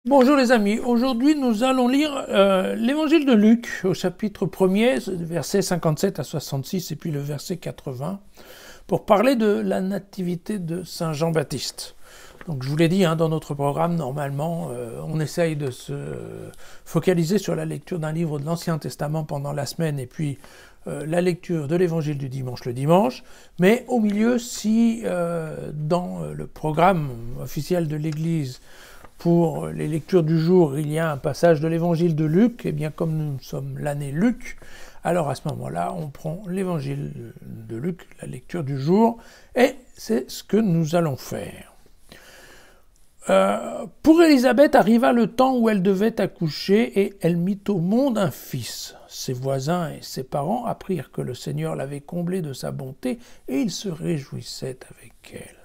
Bonjour les amis, aujourd'hui nous allons lire l'évangile de Luc au chapitre 1er, versets 57 à 66 et puis le verset 80, pour parler de la nativité de Saint Jean-Baptiste. Donc je vous l'ai dit, dans notre programme, normalement, on essaye de se focaliser sur la lecture d'un livre de l'Ancien Testament pendant la semaine et puis la lecture de l'évangile du dimanche le dimanche, mais au milieu, si dans le programme officiel de l'Église, pour les lectures du jour, il y a un passage de l'évangile de Luc, et bien comme nous sommes l'année Luc, alors à ce moment-là, on prend l'évangile de Luc, la lecture du jour, et c'est ce que nous allons faire. Pour Élisabeth arriva le temps où elle devait accoucher, et elle mit au monde un fils. Ses voisins et ses parents apprirent que le Seigneur l'avait comblée de sa bonté, et ils se réjouissaient avec elle.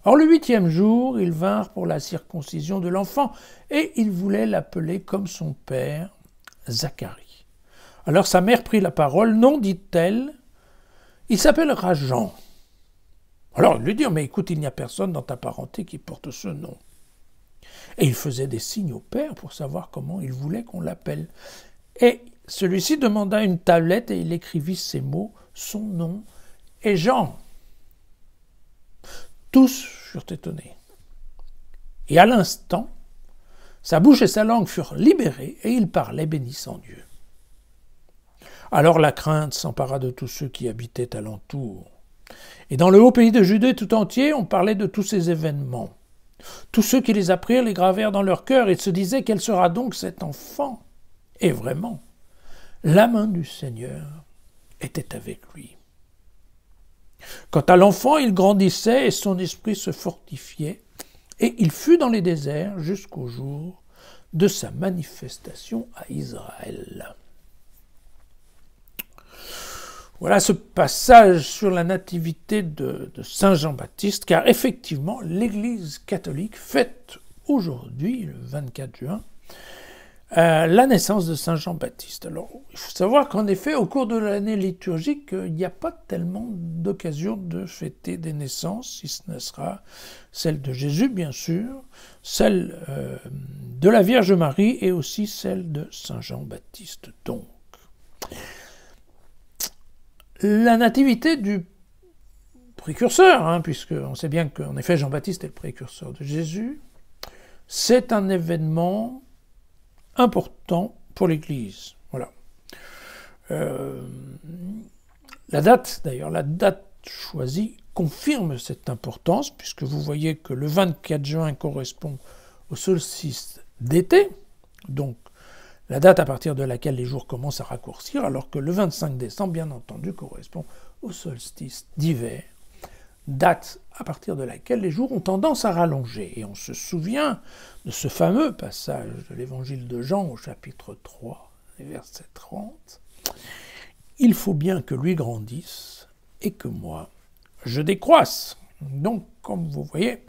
Or le 8e jour, ils vinrent pour la circoncision de l'enfant, et ils voulaient l'appeler comme son père, Zacharie. Alors sa mère prit la parole. « Non, dit-elle, il s'appellera Jean. » Alors ils lui dirent « Mais écoute, il n'y a personne dans ta parenté qui porte ce nom. » Et il faisait des signes au père pour savoir comment il voulait qu'on l'appelle. Et celui-ci demanda une tablette et il écrivit ces mots « Son nom est Jean. » Tous furent étonnés. Et à l'instant, sa bouche et sa langue furent libérées, et il parlait bénissant Dieu. Alors la crainte s'empara de tous ceux qui habitaient alentour. Et dans le haut pays de Judée tout entier, on parlait de tous ces événements. Tous ceux qui les apprirent les gravèrent dans leur cœur et se disaient « Quel sera donc cet enfant ?» Et vraiment, la main du Seigneur était avec lui. Quant à l'enfant, il grandissait et son esprit se fortifiait, et il fut dans les déserts jusqu'au jour de sa manifestation à Israël. Voilà ce passage sur la nativité de Saint Jean-Baptiste, car effectivement, l'Église catholique fête aujourd'hui, le 24 juin, la naissance de Saint Jean-Baptiste. Alors, il faut savoir qu'en effet, au cours de l'année liturgique, il n'y a pas tellement d'occasion de fêter des naissances, si ce ne sera celle de Jésus, bien sûr, celle de la Vierge Marie et aussi celle de Saint Jean-Baptiste. Donc, la nativité du précurseur, puisque on sait bien qu'en effet Jean-Baptiste est le précurseur de Jésus, c'est un événement important pour l'Église. Voilà. La date choisie confirme cette importance, puisque vous voyez que le 24 juin correspond au solstice d'été, donc la date à partir de laquelle les jours commencent à raccourcir, alors que le 25 décembre, bien entendu, correspond au solstice d'hiver, date à partir de laquelle les jours ont tendance à rallonger. Et on se souvient de ce fameux passage de l'évangile de Jean au chapitre 3, verset 30. « Il faut bien que lui grandisse et que moi, je décroisse. » Donc, comme vous voyez,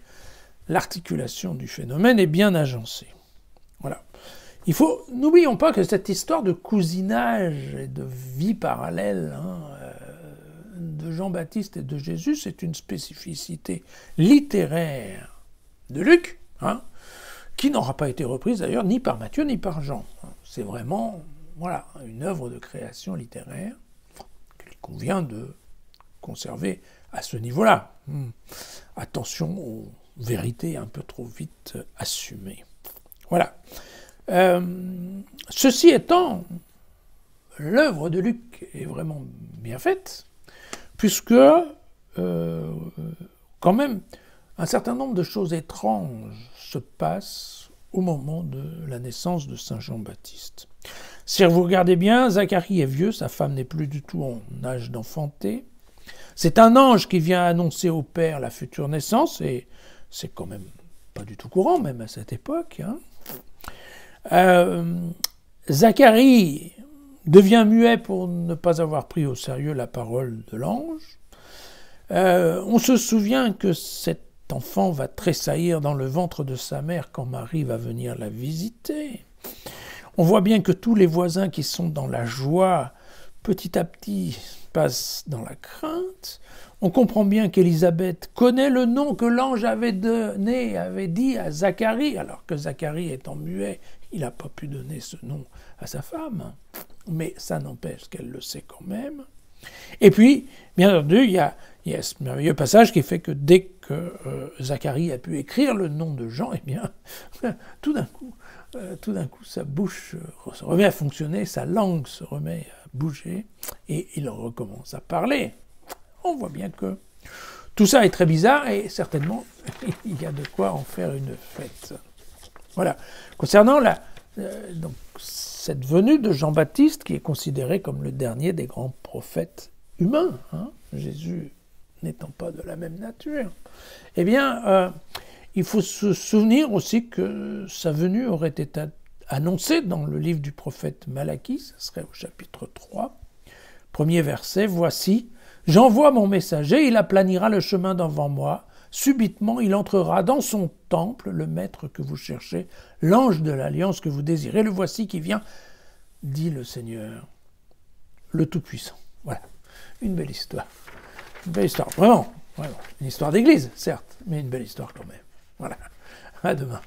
l'articulation du phénomène est bien agencée. Voilà. N'oublions pas que cette histoire de cousinage et de vie parallèle, de Jean-Baptiste et de Jésus, c'est une spécificité littéraire de Luc, qui n'aura pas été reprise d'ailleurs ni par Matthieu ni par Jean. C'est vraiment une œuvre de création littéraire qu'il convient de conserver à ce niveau-là. Attention aux vérités un peu trop vite assumées. Voilà. Ceci étant, l'œuvre de Luc est vraiment bien faite, puisque quand même un certain nombre de choses étranges se passent au moment de la naissance de Saint Jean-Baptiste. Si vous regardez bien, Zacharie est vieux, sa femme n'est plus du tout en âge d'enfanter. C'est un ange qui vient annoncer au père la future naissance, et c'est quand même pas du tout courant, même à cette époque. Zacharie devient muet pour ne pas avoir pris au sérieux la parole de l'ange. On se souvient que cet enfant va tressaillir dans le ventre de sa mère quand Marie va venir la visiter. On voit bien que tous les voisins qui sont dans la joie, petit à petit, passe dans la crainte. On comprend bien qu'Élisabeth connaît le nom que l'ange avait donné, avait dit à Zacharie, alors que Zacharie étant muet, il n'a pas pu donner ce nom à sa femme, mais ça n'empêche qu'elle le sait quand même. Et puis, bien entendu, il y a ce merveilleux passage qui fait que dès que Zacharie a pu écrire le nom de Jean, eh bien, tout d'un coup, sa bouche se remet à fonctionner, sa langue se remet à bouger, et il recommence à parler. On voit bien que tout ça est très bizarre, et certainement, il y a de quoi en faire une fête. Voilà. Concernant donc, cette venue de Jean-Baptiste, qui est considéré comme le dernier des grands prophètes humains, hein, Jésus n'étant pas de la même nature, eh bien, il faut se souvenir aussi que sa venue aurait été annoncée dans le livre du prophète Malachie, ce serait au chapitre 3, premier verset, « Voici, j'envoie mon messager, il aplanira le chemin devant moi. Subitement, il entrera dans son temple, le maître que vous cherchez, l'ange de l'alliance que vous désirez. Le voici qui vient, dit le Seigneur, le Tout-Puissant. » Voilà, une belle histoire. Une belle histoire, vraiment. Une histoire d'église, certes, mais une belle histoire quand même. Voilà, à demain.